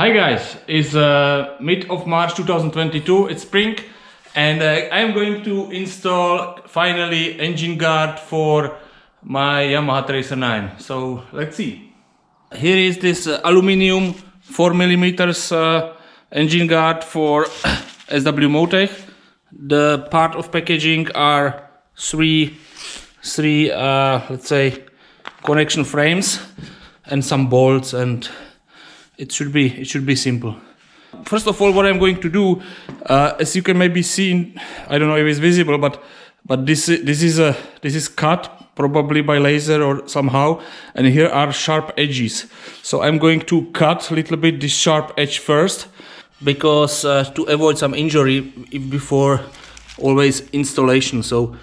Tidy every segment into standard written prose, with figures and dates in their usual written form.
Hi guys, it's mid of March 2022, it's spring, and I'm going to install finally engine guard for my Yamaha Tracer 9. So let's see. Here is this aluminium 4mm engine guard for SW-Motech. The part of packaging are three let's say connection frames and some bolts, and it should be simple. First of all, what I'm going to do, as you can maybe see, I don't know if it's visible, but this is cut probably by laser or somehow, and here are sharp edges. So I'm going to cut a little bit this sharp edge first, because to avoid some injury before always installation. So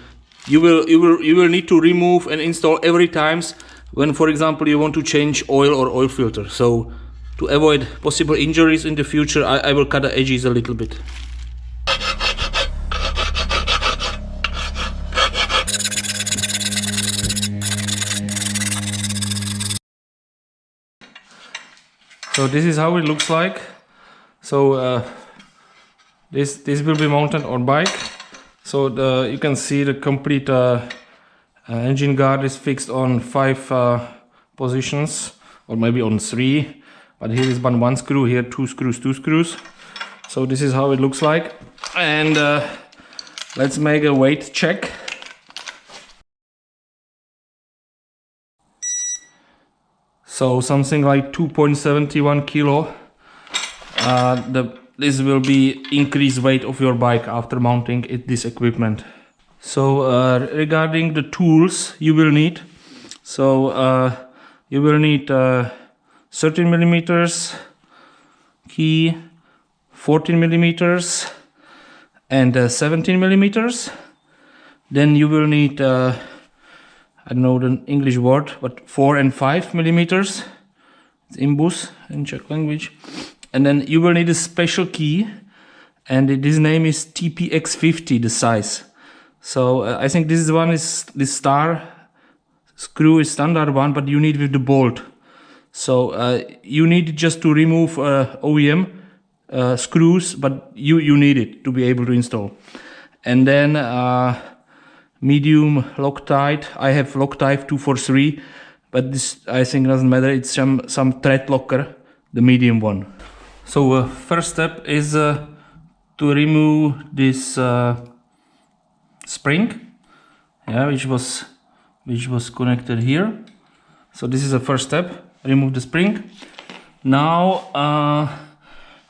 you will need to remove and install every times when, for example, you want to change oil or oil filter. So to avoid possible injuries in the future, I will cut the edges a little bit. So this is how it looks like. So this will be mounted on bike. So you can see the complete engine guard is fixed on 5 positions, or maybe on 3. But here is one screw, here 2 screws. So this is how it looks like. And let's make a weight check. So something like 2.71 kilo. This will be increased weight of your bike after mounting this equipment. So regarding the tools you will need. So you will need 13mm key, 14mm and 17mm. Then you will need I don't know the English word, but 4 and 5mm. It's imbus in Czech language. And then you will need a special key, and this name is TPX50, the size. So I think this one is this star screw is standard one, but you need with the bolt. So you need just to remove OEM screws, but you need it to be able to install. And then medium Loctite. I have Loctite 243, but this I think doesn't matter. It's some thread locker, the medium one. So first step is to remove this spring, yeah, which was connected here. So this is the first step. Remove the spring. Now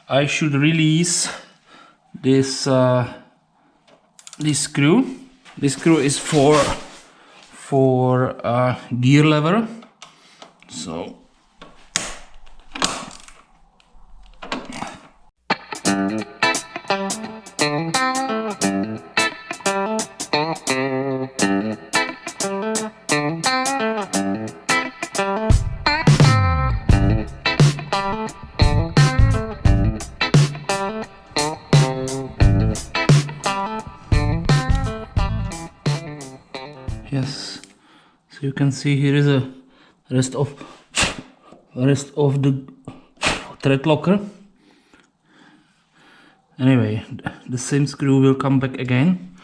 I should release this this screw. This screw is for gear lever. So yes, so you can see here is a rest of the thread locker. Anyway, the same screw will come back again.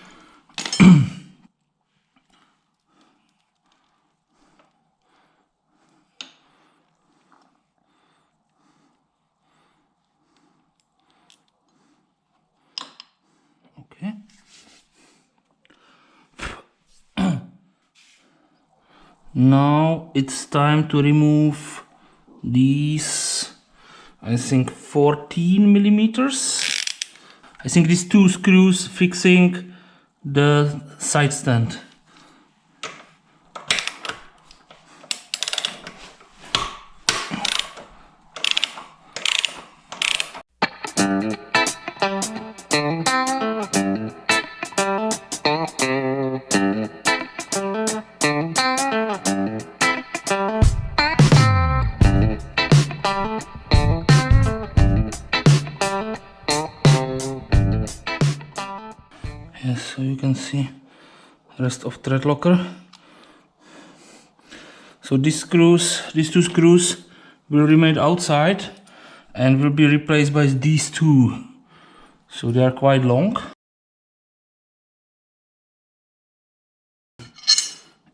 Okay. Now it's time to remove these, I think 14mm. I think these 2 screws fixing the side stand. Yes, so you can see rest of thread locker. So these 2 screws will remain outside, and will be replaced by these two. So they are quite long.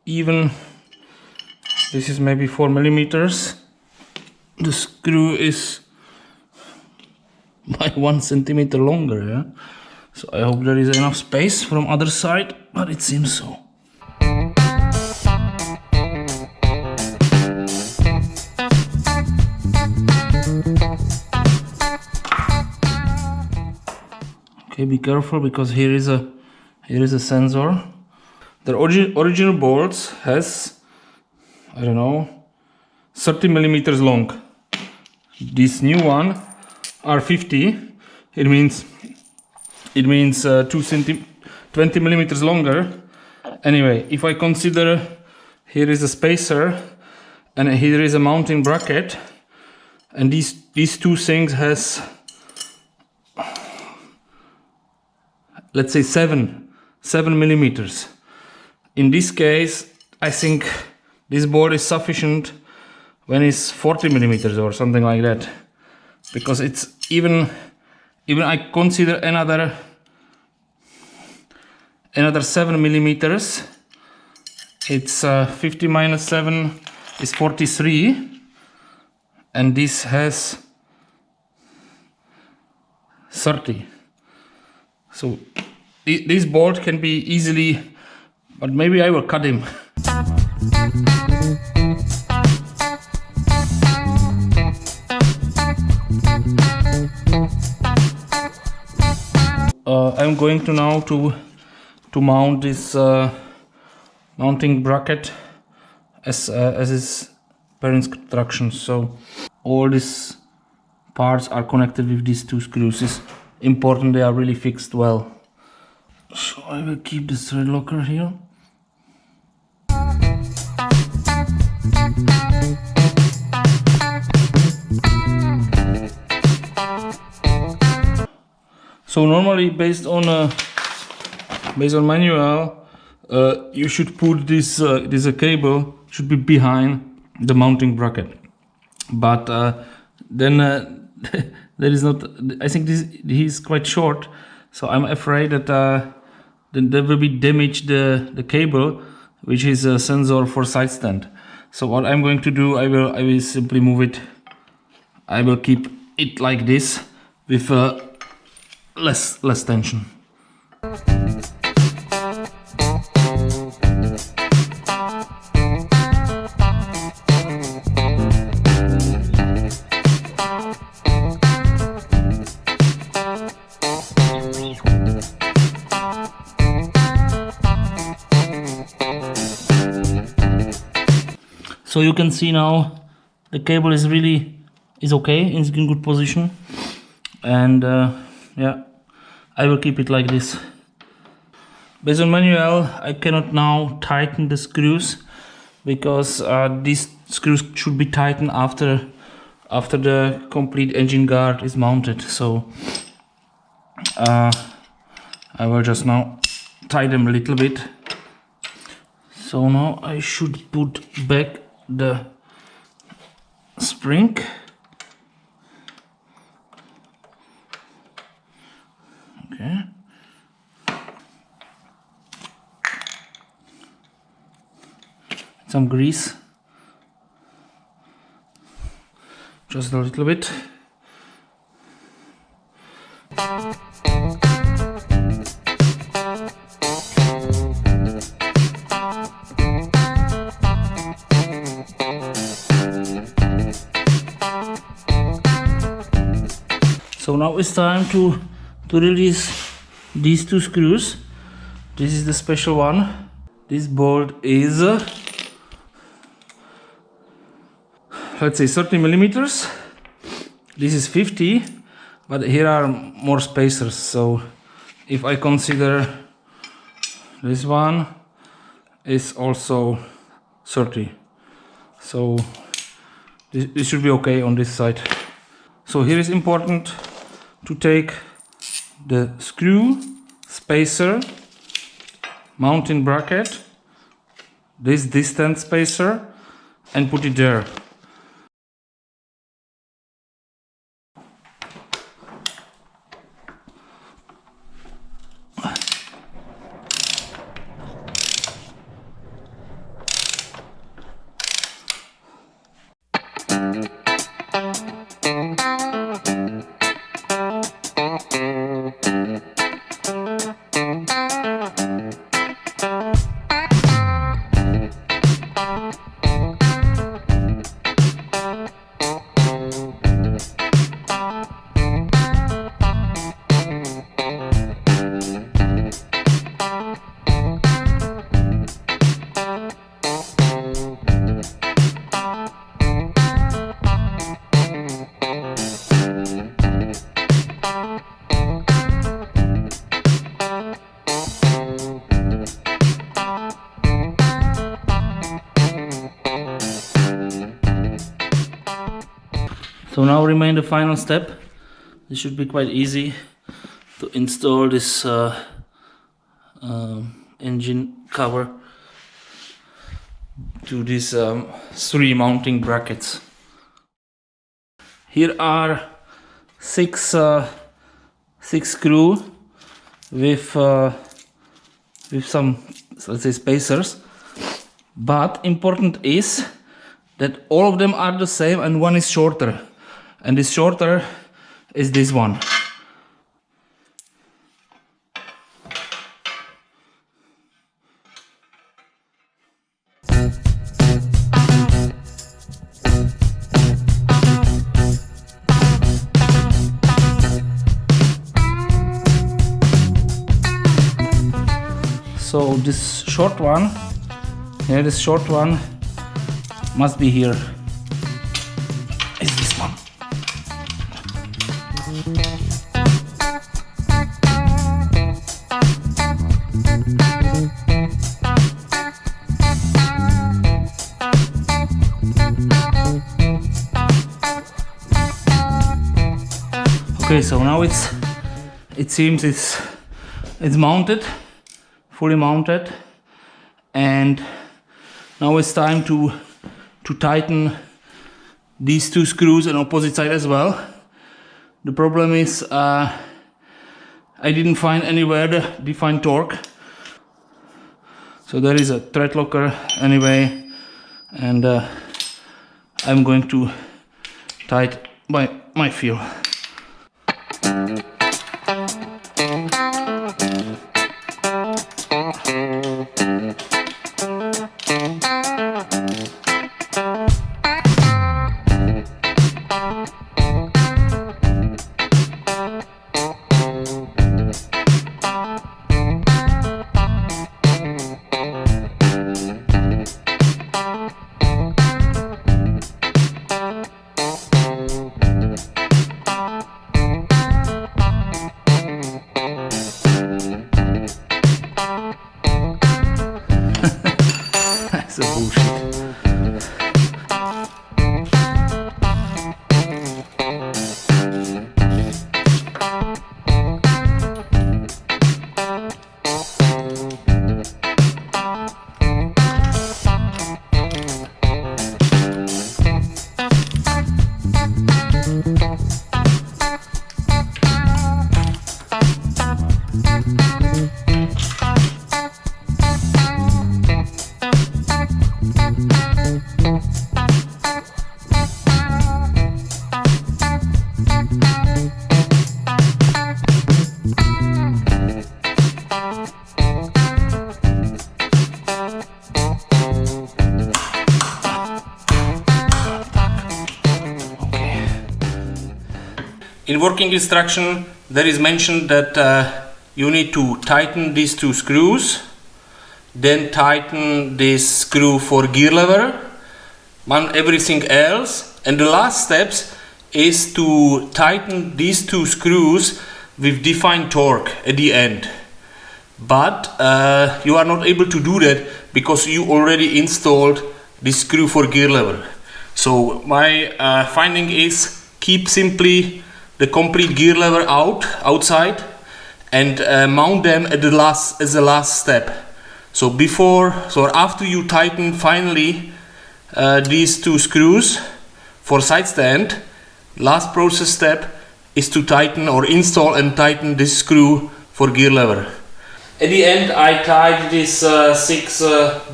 Even this is maybe 4 millimeters. The screw is by 1 centimeter longer, yeah? So I hope there is enough space from other side, but it seems so. Okay, be careful because here is a sensor. The original bolts has, I don't know, 30 millimeters long. This new one are 50. It means 20 millimeters longer. Anyway, if I consider here is a spacer and here is a mounting bracket, and these two things has, let's say 7 millimeters. In this case, I think this bolt is sufficient when it's 40 millimeters or something like that, because it's even I consider another 7 millimeters. It's 50 minus 7 is 43, and this has 30. So this bolt can be easily, but maybe I will cut him. I'm going to now to mount this mounting bracket as is per instructions. So all these parts are connected with these two screws. It's important they are really fixed well. So I will keep this thread locker here. So normally based on manual, you should put this cable should be behind the mounting bracket, but then there is not. I think he is quite short, so I'm afraid that then there will be damage the cable, which is a sensor for side stand. So what I'm going to do, I will simply move it. I will keep it like this with less tension. So you can see now the cable is okay, it's in good position, and yeah, I will keep it like this. Based on manual, I cannot now tighten the screws because these screws should be tightened after the complete engine guard is mounted. So I will just now tie them a little bit. So now I should put back the spring. Okay. Some grease, just a little bit. So now it's time to release these two screws. This is the special one. This bolt is let's say 30 millimeters. This is 50, but here are more spacers. So if I consider this one is also 30, so this should be okay on this side. So here is important to take the screw, spacer, mounting bracket, this distance spacer, and put it there. now remain the final step. This should be quite easy to install this engine cover to these 3 mounting brackets. Here are 6 screws with some, let's say, spacers. But important is that all of them are the same and one is shorter, and this shorter is this one. So this short one, this short one must be here. Is this one? Okay, so now it seems it's mounted, fully mounted, and now it's time to tighten these 2 screws on opposite side as well. The problem is I didn't find anywhere the defined torque, so there is a thread locker anyway, and I'm going to tighten by my feel. That's a bullshit. In working instruction there is mentioned that you need to tighten these 2 screws, then tighten this screw for gear lever, everything else, and the last steps is to tighten these 2 screws with defined torque at the end. But you are not able to do that because you already installed this screw for gear lever. So my finding is keep simply the complete gear lever outside and mount them at the last step. So after you tighten finally these 2 screws for side stand, last process step is to tighten or install and tighten this screw for gear lever. At the end I tied these 6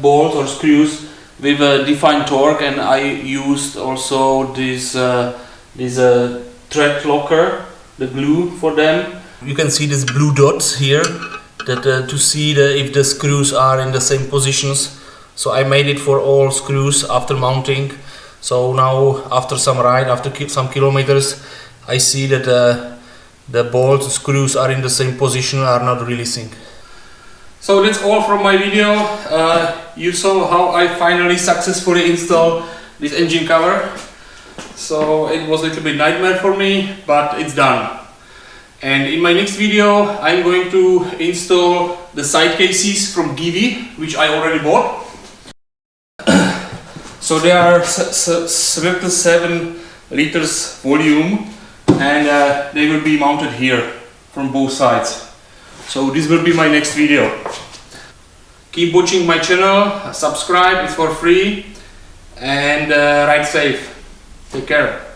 bolts or screws with a defined torque, and I used also this thread locker, the glue for them. You can see these blue dots here to see if the screws are in the same positions. So I made it for all screws after mounting. So now after some ride, after some kilometers, I see that the bolts and screws are in the same position, are not releasing. So that's all from my video. You saw how I finally successfully installed this engine cover. So it was a little bit nightmare for me, but it's done. And in my next video I'm going to install the side cases from Givi, which I already bought. So there are 7 liters volume, and they will be mounted here from both sides. So this will be my next video. Keep watching my channel, subscribe, it's for free, and ride safe. Take care.